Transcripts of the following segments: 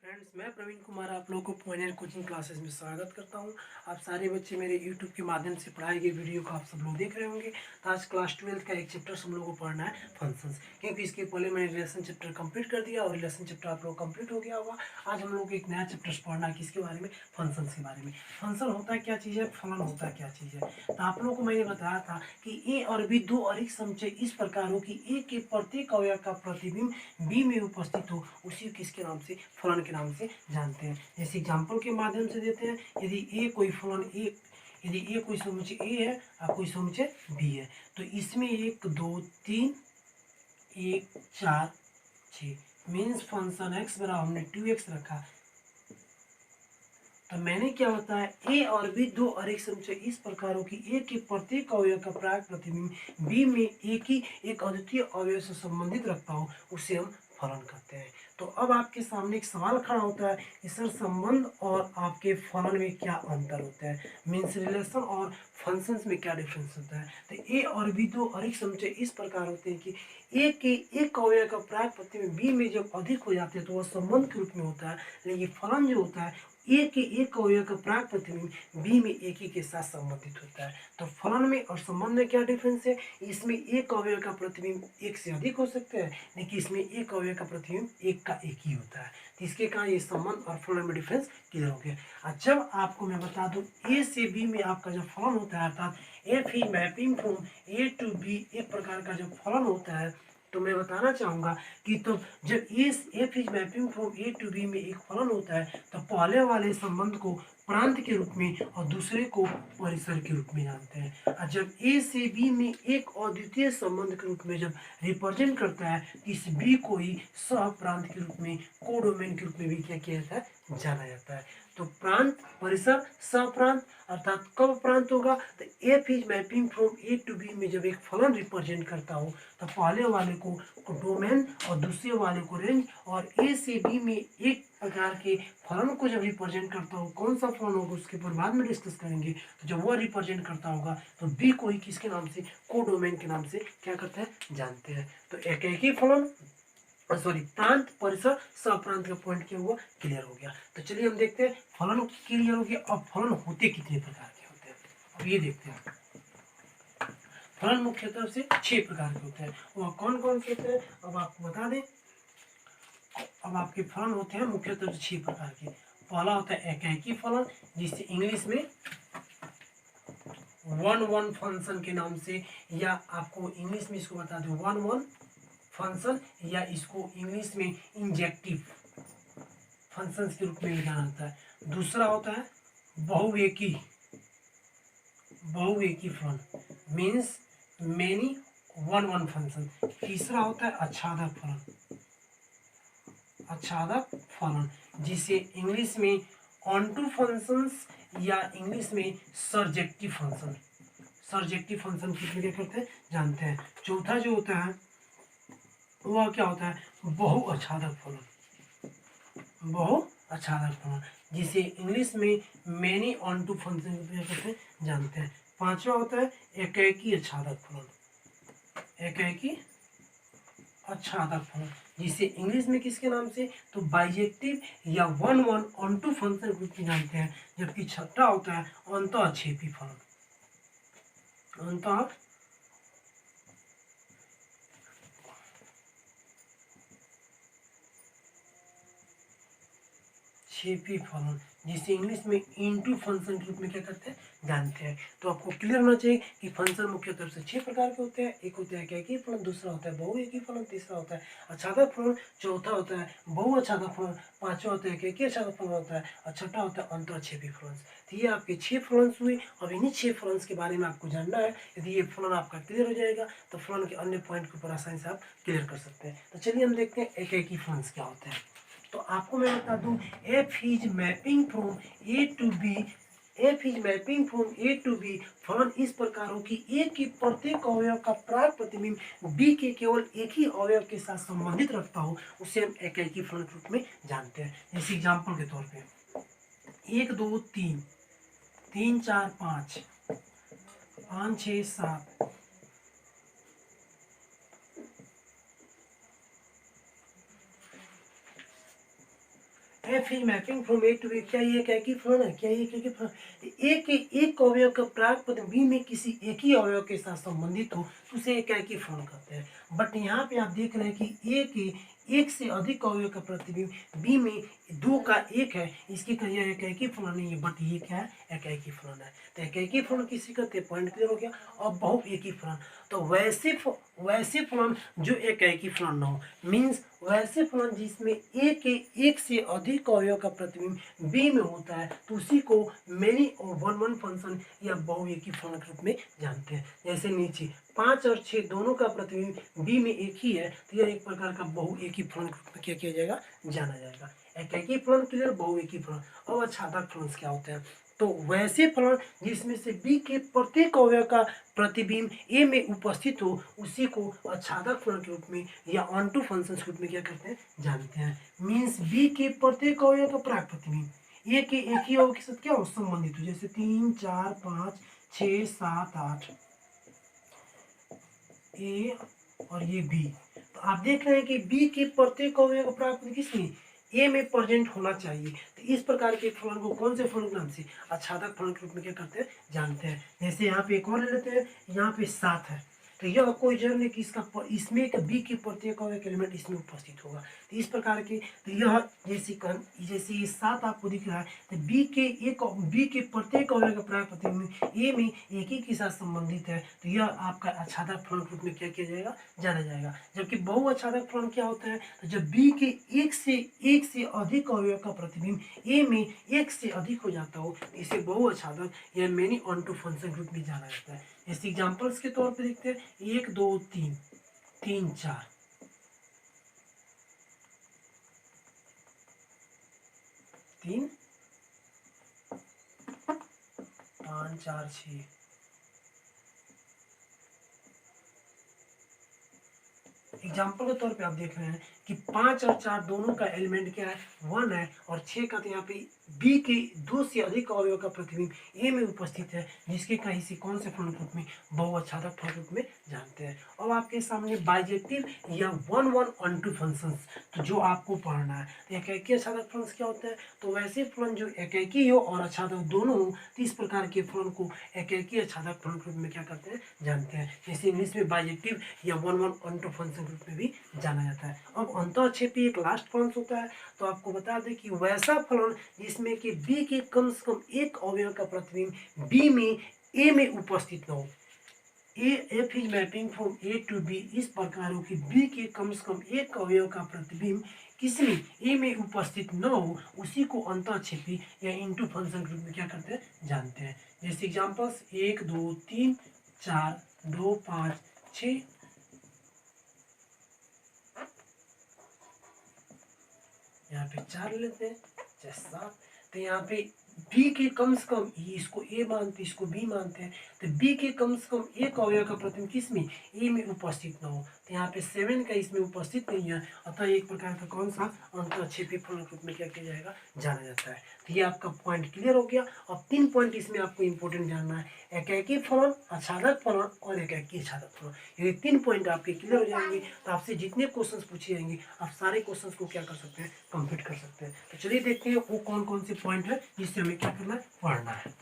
Friends, मैं प्रवीण कुमार आप लोगों को पॉइंटर कोचिंग क्लासेस में स्वागत करता हूं। आप सारे बच्चे मेरे यूट्यूब के माध्यम से पढ़ाई गई वीडियो को आप सब लोग देख रहे होंगे। तो आज क्लास 12 का एक चैप्टर हम लोगों को पढ़ना है फंक्शंस, क्योंकि इसके पहले मैंने रिलेशन चैप्टर कंप्लीट कर दिया और रिलेशन चैप्टर आप लोग कंप्लीट हो गया होगा। आज हम लोग को एक नया चैप्टर पढ़ना है, किसके बारे में? फंक्शंस के बारे में। फंक्शन होता क्या चीज़ है, फलन होता क्या चीज़ है। तो आप लोगों को मैंने बताया था कि ए और बी दो अधिक समुच्चय इस प्रकार हो कि ए के प्रत्येक अवयव का प्रतिबिंब बी में उपस्थित हो, उसी किसके नाम से? फलन के नाम से जानते हैं। जैसे एग्जाम्पल के माध्यम से देते हैं, यदि ए कोई फलन ए यदि ए कोई समुच्चय ए है और कोई समुच्चय बी है, तो इसमें 1 2 3 1 4 6 मीन्स फंक्शन एक्स बराबर हमने 2x रखा। तो मैंने क्या बताया, ए और बी दो अधिक समुच्चय इस प्रकार हो कि ए के प्रत्येक अवयव का प्रायिक प्रतिबिंब बी में एक अद्वितीय अवयव से संबंधित रखता हो, उसे हम फलन कहते हैं। तो अब आपके सामने एक सवाल खड़ा होता है कि सर, संबंध और आपके फलन में क्या अंतर होता है, मीन्स रिलेशन और फंक्शंस में क्या डिफरेंस होता है। तो ए और बी दो अधिक समुच्चय इस प्रकार होते हैं कि ए के एक अवयव का प्रायिक प्रतिबिंब बी में जब अधिक हो जाते हैं तो वह संबंध के रूप में होता है, लेकिन फलन जो होता है ए के एक अवयव का प्रायिक प्रतिबिंब बी में एक ही के साथ संबंधित होता है। तो फलन में और संबंध में क्या डिफरेंस है? इसमें एक अवयव का प्रतिबिंब एक से अधिक हो सकता है, लेकिन इसमें एक अवयव का प्रतिबिंब एक का एक ही होता है। तो इसके कारण ये संबंध और फलन में डिफरेंस क्लियर हो गया। और जब आपको मैं बता दूं ए से बी में आपका जो फलन होता है, अर्थात F is mapping from A to B, एक प्रकार का जो फलन होता है, तो मैं बताना चाहूँगा कि तो जब इस F is mapping from A to B में एक फलन होता है, तो पहले वाले संबंध को प्रांत के रूप में और दूसरे को परिसर के रूप में जानते हैं। और जब ए से बी में एक अद्वितीय संबंध के रूप में जब रिप्रेजेंट करता है, इस बी को ही सह प्रांत के रूप में, कोडोमेन के रूप में भी क्या किया जाता है? जाना जाता है। तो प्रांत, परिसर, सह प्रांत, अर्थात कब प्रांत होगा? तो F is mapping from A to B में जब एक फलन रिप्रेजेंट करता हो, तो पहले वाले को डोमेन और दूसरे वाले को रेंज, और ए से बी में एक प्रकार के फलन को जब रिप्रेजेंट करता हो, कौन सा फलन होगा उसके ऊपर बाद में डिस्कस करेंगे। तो जब वह रिप्रेजेंट करता होगा तो बी को ही किसके नाम से? कोडोमेन के नाम से क्या करते हैं? जानते हैं। तो एक ही फलन, सॉरी, प्रांत, परिसर, सप्रांत का पॉइंट क्या हुआ? क्लियर हो गया। तो चलिए हम देखते हैं, फलन क्लियर हो गया। अब फलन होते कितने प्रकार के होते हैं, अब ये देखते हैं। फलन मुख्यतः से 6 प्रकार के होते हैं। वह कौन कौन से होते हैं अब आपको बता दें। अब आपके फलन होते हैं मुख्यतः से 6 प्रकार के। पहला होता है एकाकी फलन, जिसे इंग्लिश में वन वन फंक्शन के नाम से, या आपको इंग्लिश में इसको बता दो वन वन फंक्शन, या इसको इंग्लिश में इंजेक्टिव फंक्शंस के रूप में भी जाना जाता है। दूसरा होता है बहुएकी फलन, means many one one function. तीसरा होता है आच्छादक फलन, जिसे इंग्लिश में ऑनटू फंक्शंस या इंग्लिश में सर्जेक्टिव फंक्शन किसमें क्या करते हैं? जानते हैं। चौथा जो होता है वह क्या होता है? बहुआच्छादक फलन, जिसे इंग्लिश में मेनी ऑनटू फंक्शन क्या करते हैं? जानते हैं। पांचवा होता है एकाकी आच्छादक फलन, जिसे इंग्लिश में किसके नाम से? तो बाइजेक्टिव या one one onto function group में जानते हैं। जबकि छठा होता है अंतःक्षेपी फलन। छेपी फलन, जिसे इंग्लिश में इनटू फंक्शन के रूप में क्या करते हैं? जानते हैं। तो आपको क्लियर होना चाहिए कि फंक्शन मुख्यतः से 6 प्रकार के होते हैं। एक होता है एकाकी फलन, दूसरा होता है बहुएकी फलन, तीसरा होता है आच्छादक फलन, चौथा होता है बहुआच्छादक फलन, पांचवा होता है एकाकी आच्छादक फलन होता है, और छठा होता है अंतःक्षेपी फलन। तो ये आपके 6 फलन्स हुए। अब इन्हीं 6 फलन्स के बारे में आपको जानना है। यदि ये फलन आपका क्लियर हो जाएगा तो फलन के अन्य पॉइंट के ऊपर आसानी से आप क्लियर कर सकते हैं। तो चलिए हम देखते हैं एकाकी फलन्स क्या होते हैं। तो आपको मैं बता दूं, F is mapping from A to B फलन इस प्रकार हो कि ए के प्रत्येक अवयव का प्रायिक प्रतिबिंब बी के केवल एक ही अवयव के साथ संबंधित रखता हो, उसे हम एकाकी फलन के रूप में जानते हैं। जैसे एग्जाम्पल के तौर पे 1 2 3 3 4 5 5 6 7 1 F is mapping from A to B, क्या ये एक ही फलन है? क्या ये एक ही फलन? ए के एक अवयव का प्राक पद बी में किसी एक ही अवयव के साथ संबंधित हो तो उसे एक ही फलन कहते हैं। बट यहाँ पे आप देख रहे हैं कि ए के एक से अधिक अवयव का प्रतिबिंब बी में दो का एक है, इसकी कहिए एक ही फलन नहीं है, बट ये क्या है? एक ही फलन है। तो एक ही फलन किसी कहते हैं? पॉइंट क्लियर हो गया। अब बहु एक ही फलन, तो वैसे फलन जो एक ही फलन ना हो, मीन्स वैसे फलन जिसमें ए के एक से अधिक अवयव का प्रतिबिंब बी में होता है तो उसी को मेनी और वन फंक्शन या बहुएकी फलन के रूप में जानते हैं। जैसे नीचे 5 और 6 दोनों का प्रतिबिंब बी में एक ही है तो यह एक प्रकार का बहुएकी फलन के रूप में क्या किया जाएगा? जाना जाएगा। एक ही फलन क्लियर, बहुएकी फलन। अब आच्छादक फलन क्या होते हैं? तो वैसे फलन जिसमें से बी के प्रत्येक अवयव का प्रतिबिंब ए में उपस्थित हो उसी को आच्छादक फलन के रूप में या ऑनटू फंक्शन के रूप में क्या करते हैं? जानते हैं। मीन्स बी के प्रत्येक अवयव का प्राक प्रतिबिंब ए के एक ही अवयव के साथ क्या हो? संबंधित हो। जैसे 3 4 5 6 7 8 ए और ये बी, तो आप देख रहे हैं कि बी के प्रत्येक अवयव का प्राक प्रतिबिंब किसमें? ए में प्रेजेंट होना चाहिए। तो इस प्रकार के फलन को कौन से फलन के नाम से? आच्छादक फलन के रूप में क्या करते हैं? जानते हैं। जैसे यहाँ पे एक और ले लेते हैं, यहाँ पे 7 है तो यह कोई जरूर नहीं कि इसका इसमें एक बी के प्रत्येक अवयव एलिमेंट इसमें उपस्थित होगा। तो इस प्रकार के तो यह जैसे ये 7 आपको दिख रहा है तो बी के प्रत्येक अवयव का प्राक प्रतिबिंब ए में एक ही के साथ संबंधित है तो यह आपका आच्छादक फलन के रूप में क्या किया जाएगा? जाना जाएगा। जबकि बहु आच्छादक फलन क्या होता है? तो जब बी के एक से अधिक अवयव का प्रतिबिंब ए में एक से अधिक हो जाता हो तो इसे बहु आच्छादक या मेनी ऑनटू फंक्शन के रूप में जाना जाता है। जैसे एग्जांपल्स के तौर पे देखते हैं 1 2 3 3 4 3 5 4 6 एग्जाम्पल के तौर पे आप देख रहे हैं कि 5 और 4 दोनों का एलिमेंट क्या है? 1 है और 6 का तो यहाँ पे बी के 2 से अधिक अवयव का प्रतिबिंब ए में उपस्थित है जिसके कहीं से कौन से फलन के रूप में? बहुआच्छादक फलन के रूप में जानते हैं। अब आपके सामने बाइजेक्टिव या वन ऑनटू फंक्शंस तो जो आपको पढ़ना है तो एकैकी आच्छादक फलन क्या होते हैं? तो वैसे फलन जो एकैकी हो और आच्छादक दोनों हो तो इस प्रकार के फलन को एकैकी आच्छादक फलन के रूप में क्या करते हैं? जानते हैं। जैसे इंग्लिश में बाइजेक्टिव या वन ऑनटू फंक्शन के रूप में भी जाना जाता है। अब अंतःक्षेपी एक लास्ट फलन होता है तो आपको बता दें कि वैसा फलन जिसमें कि बी के कम से कम एक अवयव का प्रतिबिंब बी में ए में उपस्थित न हो। F is mapping from A to B इस प्रकार हो कि बी के कम से कम एक अवयव का प्रतिबिंब किसी ए में उपस्थित न हो उसी को अंतःक्षेपी या इनटू फंक्शन के रूप में क्या करते हैं? जानते हैं। जैसे एग्जांपल्स 1 2 3 4 2 5 6 यहाँ पे 4 लेते हैं 7 तो यहाँ पे बी के कम से कम इसको ए मानते इसको बी मानते हैं तो बी के कम से कम एक अवयव का प्रतिबिंब किसमें? ए में उपस्थित न हो तो यहाँ पे 7 का इसमें उपस्थित नहीं है अतः एक प्रकार का कौन सा? अंतःक्षेपी फलन के रूप में क्या किया जाएगा? जाना जाता है। तो ये आपका पॉइंट क्लियर हो गया। अब 3 पॉइंट इसमें आपको इंपॉर्टेंट जानना है, एकैकी फलन, आच्छादक फलन और एकैकी आच्छादक फलन। यदि 3 पॉइंट आपके क्लियर हो जाएंगे तो आपसे जितने क्वेश्चंस पूछे जाएंगे आप सारे क्वेश्चंस को क्या कर सकते हैं? कंप्लीट कर सकते हैं। तो चलिए देखते हैं वो कौन कौन से पॉइंट है जिससे हमें क्या करना है? पढ़ना है।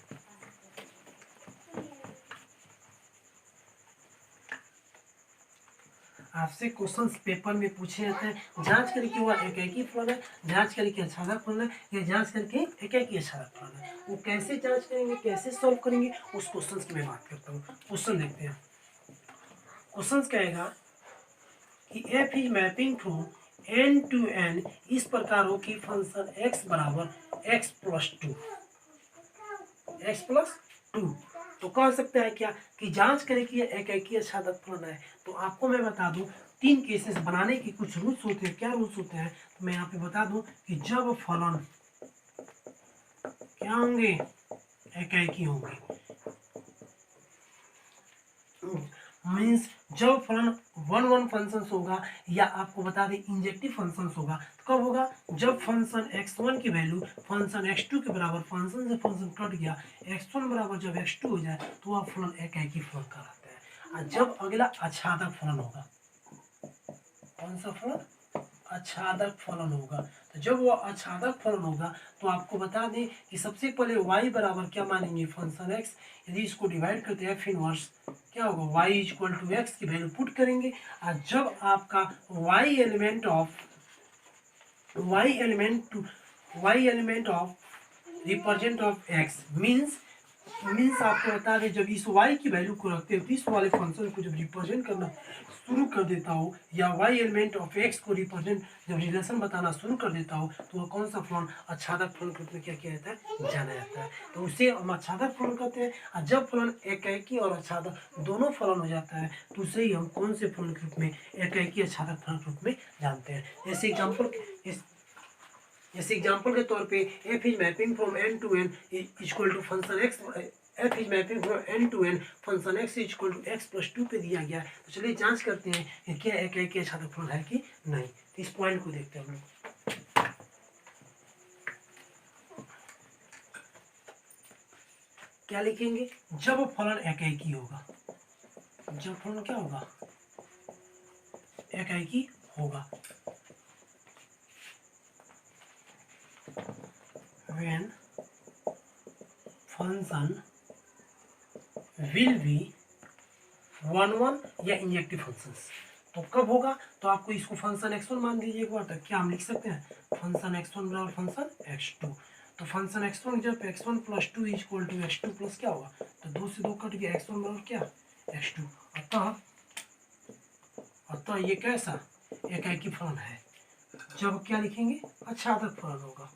आपसे क्वेश्चंस पेपर में पूछे जाते हैं, जांच करके वह एकैकी फलन है, जांच करके आच्छादक फलन है या जांच करके एकैकी आच्छादक फलन है। वो कैसे जांच करेंगे, कैसे सॉल्व करेंगे, उस क्वेश्चन की मैं बात करता हूँ। क्वेश्चन देखते हैं। क्वेश्चन कहेगा कि F is mapping from N to N इस प्रकार हो कि फंक्शन एक्स बराबर एक्स प्लस टू तो कह सकते हैं क्या कि जांच करें कि एकैकी आच्छादक फलन है। तो आपको मैं बता दूं 3 केसेस बनाने के कुछ रूल्स होते हैं। क्या रूल्स होते हैं? तो मैं यहाँ पे बता दूं कि जब फलन क्या होंगे? एकैकी होंगे। मीन्स जब फलन वन फंक्शन होगा या आपको बता दें इंजेक्टिव फंक्शन होगा तो कब होगा? जब फंक्शन x1 की वैल्यू फंक्शन x2 के बराबर फंक्शन से फंक्शन कट गया x1 बराबर जब x2 हो जाए तो वह फलन एकैकी फलन कहलाता है। और जब अगला आच्छादक फलन होगा, कौन सा फलन? आच्छादक फलन होगा। तो जब वो आच्छादक फलन होगा तो आपको बता दें कि सबसे पहले y बराबर क्या मानेंगे, फंक्शन x। यदि इसको डिवाइड करते हैं f इनवर्स क्या होगा, y इक्वल टू एक्स की वैल्यू पुट करेंगे। और जब आपका y element of represent of x means आपको बता दें, जब इस y की वैल्यू को रखते हो तो इस वाले फंक्शन को जब रिप्रेजेंट करना शुरू कर देता हो, या y एलिमेंट ऑफ x को रिप्रेजेंट जब रिलेशन बताना शुरू कर देता हो, तो वह कौन सा फलन आच्छादक फलन के रूप में क्या किया जाता है, जाना जाता है। तो उसे हम आच्छादक फलन कहते हैं। और जब फलन एकाएकी और आच्छादक दोनों फलन हो जाता है तो उसे ही हम कौन से फलन के रूप में, एकाएकी आच्छादक फलन के रूप में जानते हैं। जैसे एग्जाम्पल के तौर पे f is mapping from n to n equal to function x, f is mapping from n to n function x equal to x plus 2 पे दिया गया है। तो चलिए जांच करते हैं कि क्या एकाएकी आच्छादक फलन है कि नहीं। तो इस पॉइंट को देखते हैं हम लोग। क्या लिखेंगे, जब फलन एकाएकी होगा, जब फलन क्या होगा, एकाएकी होगा। when function will be one या इंजेक्टिव फंक्शंस। तो कब होगा, तो आपको इसको फंक्शन x1 मान दीजिए एक बार। क्या हम लिख सकते हैं, फंक्शन x1 बराबर फंक्शन x2। तो फंक्शन x1 जब x1 plus 2 equal to x2 plus क्या होगा, तो 2 से 2 कट गया, x1 बराबर क्या, x2। अतः ये कैसा एकाएकी फलन है। जब क्या लिखेंगे, आच्छादक फलन होगा।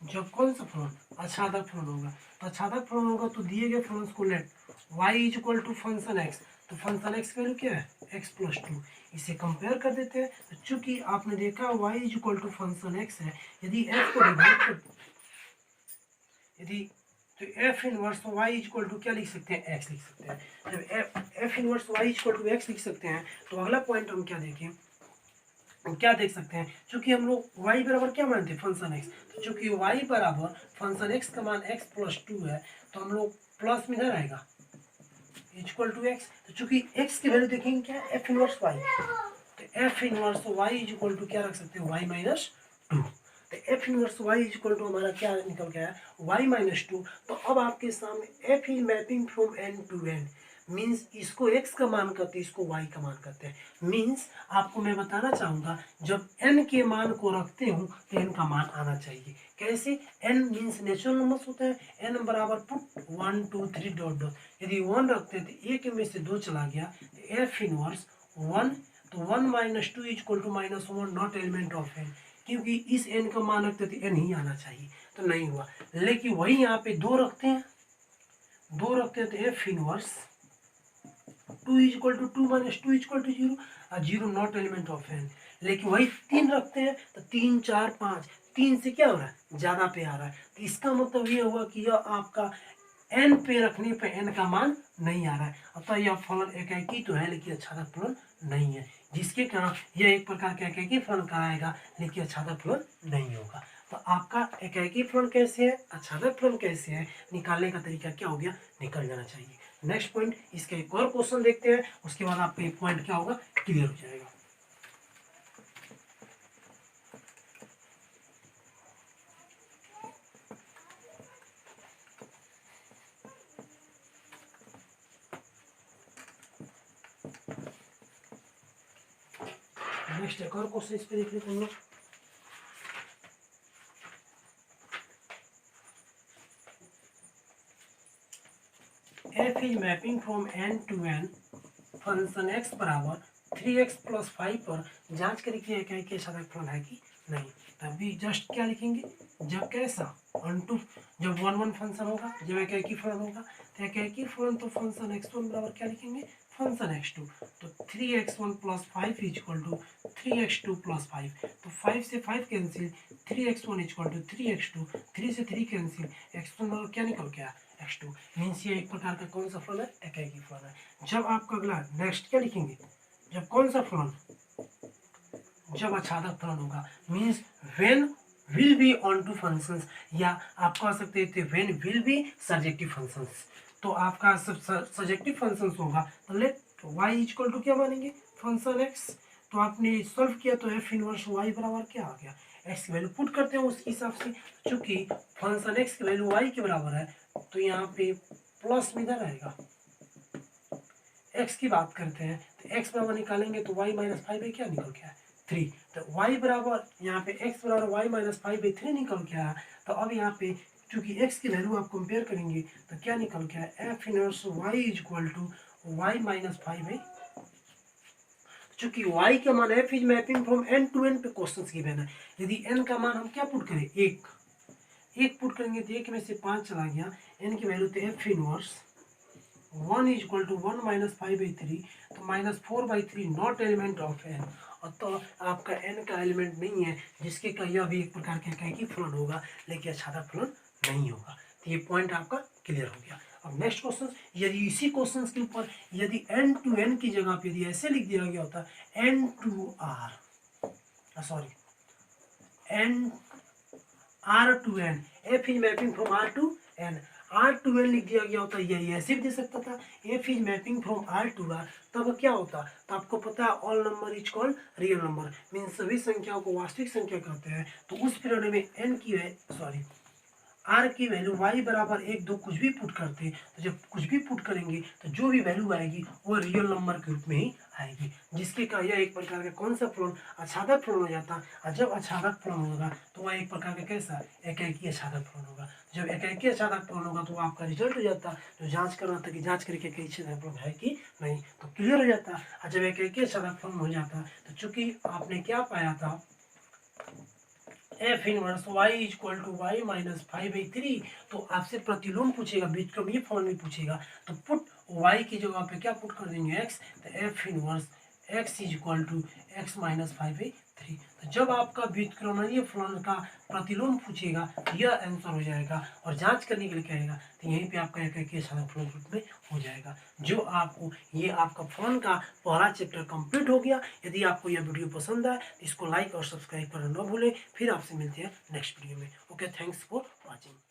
जब कौन सा फलन, आच्छादक फलन होगा। तो आच्छादक फलन होगा तो दिए गए फलन को let y is equal to function x। तो फंक्शन x की वैल्यू क्या है, x प्लस 2। इसे कंपेयर कर देते हैं। तो चूंकि आपने देखा y is equal to function x है, यदि f को डिवाइड कर, यदि तो f inverse y is equal to क्या लिख सकते हैं, x लिख सकते हैं। जब f inverse y is equal to x लिख सकते हैं तो अगला पॉइंट हम क्या देखें, हम क्या देख सकते हैं, चूंकि हम लोग y बराबर क्या मानते हैं, फंक्शन x। तो चूंकि y बराबर फंक्शन x का मान x प्लस 2 है, तो हम लोग प्लस में इधर आएगा इक्वल टू x। तो चूंकि x की वैल्यू देखेंगे क्या, f इनवर्स y। तो f inverse y is equal to क्या रख सकते हैं, y माइनस 2। तो f inverse y is equal to हमारा क्या निकल गया है, y माइनस 2। तो अब आपके सामने f is mapping from n to n means इसको x का मान करते हैं, इसको y का मान करते हैं। मीन्स आपको मैं बताना चाहूँगा, जब n के मान को रखते हूँ तो n का मान आना चाहिए। कैसे, n मीन्स नेचुरल नंबर्स होता है, n बराबर पुट 1 2 3 डॉट डॉट। यदि 1 रखते हैं तो एक में से 2 चला गया, तो f इनवर्स 1। तो 1 minus 2 equal to minus 1 not element of n, क्योंकि इस n का मान रखते तो n ही आना चाहिए, तो नहीं हुआ। लेकिन वही यहाँ पे 2 रखते हैं, 2 रखते हैं तो f inverse 2 equal to 2 minus 2 equal to 0 और 0 नॉट एलिमेंट ऑफ n। लेकिन वही 3 रखते हैं तो 3 4 5, 3 से क्या हो रहा है, ज़्यादा पे आ रहा है। तो इसका मतलब ये हुआ कि यह आपका n पे रखने पे n का मान नहीं आ रहा है। अतः यह फलन एकाएकी तो है लेकिन आच्छादक फलन नहीं है, जिसके कारण यह एक प्रकार का एकाएकी फलन कराएगा लेकिन आच्छादक फलन नहीं होगा। तो आपका एकाएकी फलन कैसे है, आच्छादक फलन कैसे है, निकालने का तरीका क्या हो गया, निकल जाना चाहिए। नेक्स्ट पॉइंट, इसका एक और क्वेश्चन देखते हैं, उसके बाद आपका एक पॉइंट क्या होगा, क्लियर हो जाएगा। नेक्स्ट एक और क्वेश्चन इस पे देख लेते हैं हम लोग। f is mapping from n to n function x बराबर 3x प्लस 5 पर जांच करें कि एकाएकी आच्छादक फलन है कि नहीं। तभी जस्ट क्या लिखेंगे, जब कैसा अनटू, जब 1 1 फंक्शन होगा, जब एकाएकी फलन होगा, तो एकाएकी फलन तो फंक्शन x1 बराबर क्या लिखेंगे, फंक्शन x2। तो 3x1 plus 5 equal to 3x2 plus 5। तो 5 से 5 cancel, 3x1 equal to 3x2, 3 से 3 कैंसिल, x1 बराबर क्या निकल गया, x2। मीन्स ये एक प्रकार का कौन सा फलन है, एकाएकी फलन है। जब आपका अगला नेक्स्ट क्या लिखेंगे, जब कौन सा फलन, जब आच्छादक फलन होगा, means when will be onto टू फंक्शंस, या आप कह सकते थे when will be surjective functions. तो आपका सब सर्जेक्टिव फंक्शंस होगा तो लेट तो y इक्वल टू क्या मानेंगे, फंक्शन x। तो आपने सॉल्व किया तो f इनवर्स y बराबर क्या आ गया, x की वैल्यू पुट करते हैं उसके हिसाब से। चूंकि फंक्शन x की वैल्यू y के बराबर है तो यहाँ पे प्लस में इधर आएगा। x की बात करते हैं तो x बराबर निकालेंगे तो y माइनस फाइव बाई क्या निकल के आया, 3। तो y बराबर यहाँ पे x बराबर y माइनस फाइव बाई 3 निकल के आया। तो अब यहाँ पे चूंकि x की वैल्यू आप कंपेयर करेंगे तो क्या निकल के आया, f inverse y equal to y minus five by. चूंकि y का मान f is mapping from n to n पे क्वेश्चन गिवन है। यदि n का मान हम क्या पुट करें, एक पुट करेंगे तो एक में से 5 चला गया, n की वैल्यू तो f inverse 1 equal to 1 minus five by 3, तो minus 4 by 3 not element of n। और तो आपका n का एलिमेंट नहीं है, जिसके का यह भी एक प्रकार का एकाकी फलन होगा लेकिन अछादा फलन नहीं होगा। तो ये पॉइंट आपका क्लियर हो गया। अब नेक्स्ट क्वेश्चन, यदि इसी क्वेश्चन के ऊपर यदि n टू n की जगह पे यदि ऐसे लिख दिया गया होता n to r, sorry n r to n, f is mapping from r to n, r to n लिख दिया गया होता, यही ऐसे भी दे सकता था f is mapping from r to r। तब क्या होता, तो आपको पता है all number is called real number, mean सभी संख्याओं को वास्तविक संख्या कहते हैं। तो उस पीरियड में n की r की वैल्यू y बराबर 1 2 कुछ भी पुट करते, तो जब कुछ भी पुट करेंगे तो जो भी वैल्यू आएगी वो रियल नंबर के रूप में ही आएगी, जिसके का यह एक प्रकार का कौन सा फलन, अछादक फलन हो जाता। और जब अछादक फलन होगा तो वह एक प्रकार का कैसा, एकाकी अछादक फलन होगा। जब एकाकी अछादक फलन होगा तो आपका रिजल्ट हो जाता, जो जांच करना था कि जांच करके एकाकी अछादक फलन है कि नहीं, तो क्लियर हो जाता। और जब एकाकी अछादक फलन हो जाता तो चूंकि आपने क्या पाया था, f inverse y equal to y minus five by 3, तो आपसे प्रतिलोम पूछेगा, बीजक्रम ये फॉर्म में पूछेगा, तो पुट y की जगह पे क्या पुट कर देंगे x, तो f inverse x is equal to x minus five by 3। तो जब आपका व्युत्क्रमणीय फलन का प्रतिलोम पूछेगा तो यह आंसर हो जाएगा, और जांच करने के लिए कहेगा तो यहीं पे आपका एकाकी अछादक फलन के रूप में हो जाएगा। जो आपको ये आपका फलन का पहला चैप्टर कंप्लीट हो गया। यदि आपको यह वीडियो पसंद आए तो इसको लाइक और सब्सक्राइब करना न भूलें। फिर आपसे मिलते हैं नेक्स्ट वीडियो में। Okay, thanks for watching.